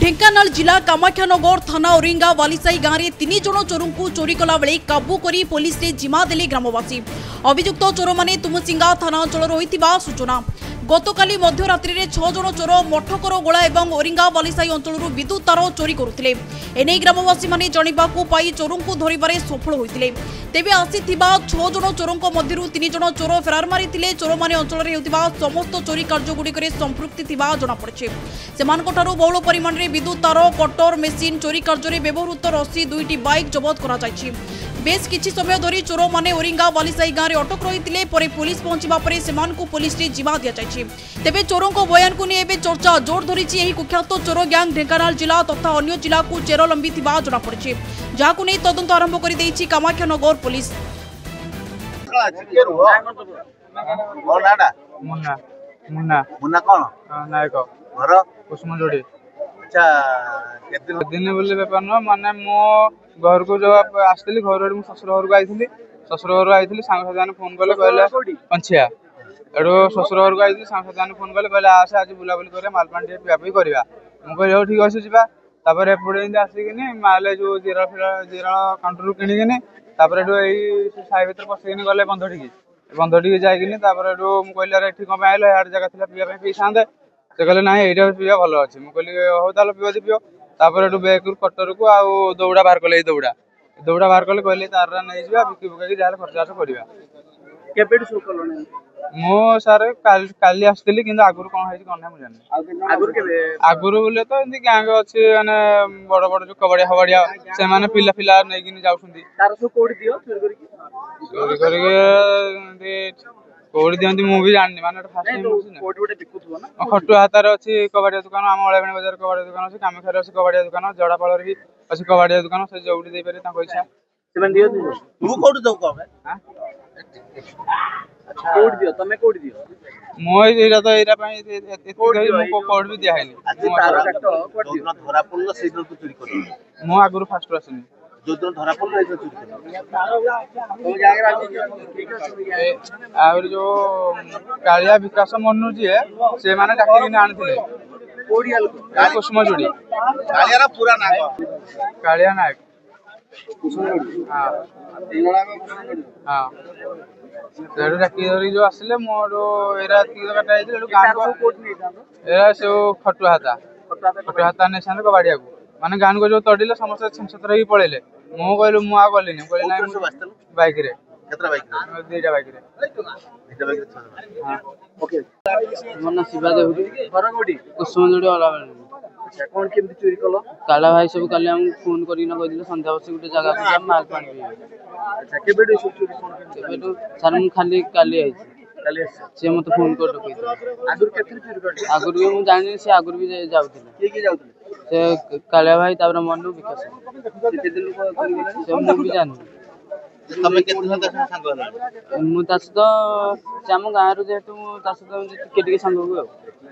ढेंकानाल जिला कामाख्यानगर थाना ओरिंगा वालीसाई गाँव में 3 जन चोर को चोरी कला बेले काबू करी पुलिस रे जिम्मा देले ग्रामवासी। अभियुक्त चोर माने तुमुसिंगा थाना अंचल होइतिबा सूचना। गतकाली मध्यरात्रि में 6 जन चोर मठकर गोला और ओरिंगा वालीसाई अंचल विद्युत तार चोरी करुले। एने ग्रामवासी माने जानिबाकू पाई चोर को धरिबारे सफल होइतिले। तेबे आसीथिबा 6 जन चोर मध्य 3 जन चोर फेरार मारिथिले। चोर माने अंचल रे हेउतिबा समस्त चोरी कार्य गुड़िकरे संपृक्ति थिबा जणा पड़िछे। सेमानकठारु बहुल परिमाण रे विद्युत तार कटर मेसिन चोरी कार्य रे व्यवहृत रसी 2टी बाइक जबत करा जायछि। बेस किछि समय धरी चोर माने ओरिंगा वालीसाई गाँव में अटक रही परे पुलिस पहुंचवा परे सेमानकु पुलिस रे जिम्मा दिया जायछि। तेबे चोरों को बयान को नहीं चर्चा जोर धरी कुख्यात चोर गैंग ढेंकानाल जिला तथा अन्य जिला को चेर लंबी थिबा जणा पड़िछे। जाहाकु नहीं तदंत आरंभ कर देछि कामाख्यानगर पुलिस। मुन्ना मुन्ना मुन्ना कौन नायक घर कुसुम जोड़ी। अच्छा केते दिन बोले बेपार न माने मो घर को जो आसली घर मो ससुर घर को आइथिली। ससुर घर आइथिली सांग साथी फोन कले कहले पंछिया एडो ससुर घर को आइथिली। सांग साथी फोन कले कहले आसे आज बुलाबुली करे मालपान टे पिया पी करबा। मु कहले हो ठीक अछि जिबा। तापर एपडे इंद आसिकिनी माले जो जीरा काउंटर रु किनिकिनी तापर एडो एई साई भीतर पसिकिनी गले बंधटी जाइकिनी तापर एडो मु कहले रे ठीक कम आइलो यार जगह थिला पिया पी सांदे। से कहले ना एटा पिया भल अछि। मु कहली हो ताल पियो दि पियो। तापर एडो बैग कटर को आ दौड़ा बाहर कले दौड़ा बाहर कले कहले तार नै जिबा बिकी बुका कि जाले खर्च करबा। केबेड सो कलोनी मो सर काली आसली कि आगुर कौन है कौन है मुझे आगुर बोले तो एमती गैंग अच्छे माने बड़ बड़ जो कबड़िया हबड़िया से माने पिला पिला नहीं जाउछंदी तार सो कोड दियो चोरी करके कोड दियंती मु भी जाननी माने फर्स्ट टाइम कोड गोटे बिकुथबो ना। खट्टू हातार अछि कबड़िया दुकान आम ओळाबणी बाजार कबड़िया दुकान अछि कामेखार अछि कबड़िया दुकान जड़ापालर भी अछि कबड़िया दुकान से जोडी दे पारे ताको इच्छा सेमन दियो तू कोड दो कबे हां कोड दियो तमे कोड दियो मो एरा तो एरा पई एति मो कोड भी दिया हैनी। आज तार काटो कोड दियो धरा पड़लो से दिन तू चोरी कर मो आगुर फास्ट आसनी जो दिन धरा पड़लो से चोरी कर तो जागरा ठीक है। और जो कालिया विकास मनु जी है से माने डाकी आनथिले कोडिया लोक कुसुम जोड़ी कालिया पूरा नाम कालिया नायक कुसुम जोड़ी। हां तीनोला को कुसुम जोड़ी हां सेडो डाकी धरी जो आसले मोरो एरा तीर काटा आइले एडो गान को कोड नहीं था एरा से खट्टू हाता ने सान को बाड़िया को माने गान को जो तडिले समस्त छमछतर ही पळेले। मो कहलु मु आ गलिनी कहले नाही बाइक रे केतरा बाइक दुईटा बाइक रे हां ओके मन शिवा देउरी घर कोडी कुसुम जोड़ी वाला अच्छा कौन केमती चोरी कलो काला भाई सब काले हम फोन करी न कहिदिले संध्या बसी गुटे जगह पे हम माल पानी भी। अच्छा केबेडो सब चोरी कोन केबेडो सर हम खाली काली आइछि काली से मते फोन कर कहिदिले आगुर केथि चोरी करथि आगुर भी मु जानि से आगुर भी जाउथिले के जाउथिले से काला भाई तापर मनु विकास केते दिन लोग चोरी गेले से मु भी जानि। तमे केते दिन तक संग होला मु तास तो हम गाँ रु जेतु तास तो टिके संग हो।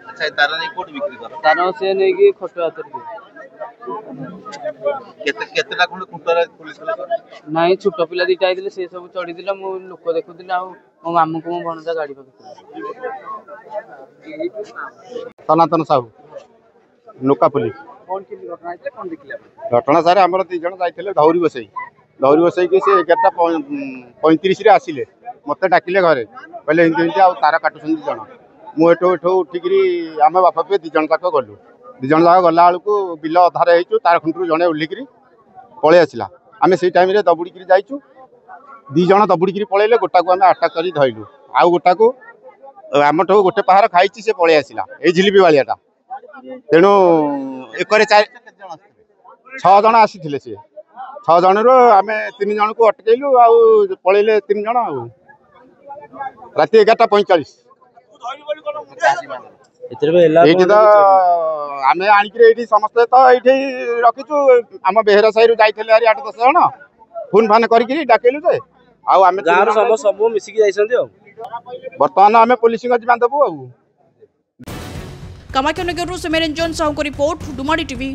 अच्छा तार नै कोड बिक्री कर तार से नै कि खटो हातर केतेटा खंड खुंटर पुलिस नहीं छोट पिला दीटा आइले से सब चढ़ी दिला मो लोक देखुदिला आ मो मामू को मो भणजा गाड़ी पकड़ सनातन साहू नोका पुलिस कौन की घटना है कौन देखिला घटना सारे हमर 3 जण जाइथिले धौरी बसई कि से 11:35 रे आसिले मते डाकिले घरे कहले हिंदी आ तारा काटुछन जण मु एठो उठिकरी आमे बापा पे 2 जण तक गलु 2 जण तक गला बेलू बिल अधारे हेचु तार खुंटू जणे उल्लिकरी पळे आसिला आमे सेई टाइम रे दबुड़ीकरी जाइचु 2 जण दबुड़ीकरी पळेले गोटा को आमे अटैक करी धइलु आ गोटा को आमठो गोटे पहाड़ खाइची से पळे आसिला ए झिलिबी वालियाटा तेणु एकरे 6 जण आसीथिले से 6 जण रो आमे 3 जण को अटकेलु आ पळेले 3 जण आ राती 11:45 एठी तो आमे आनिकरे एठी समस्त तो एठी रखिचु आम बेहरा साई रु जाइथिले हरी 8-10 जण फोन फान करिकरी डाकेलु जे आ आमे गार सब मिसिकी जाइसंती आ वर्तमान आमे पुलिसिंग जिमान दबु आ। कामाख्यानगर से मेरंजन साहू को रिपोर्ट डुमाडी टीवी।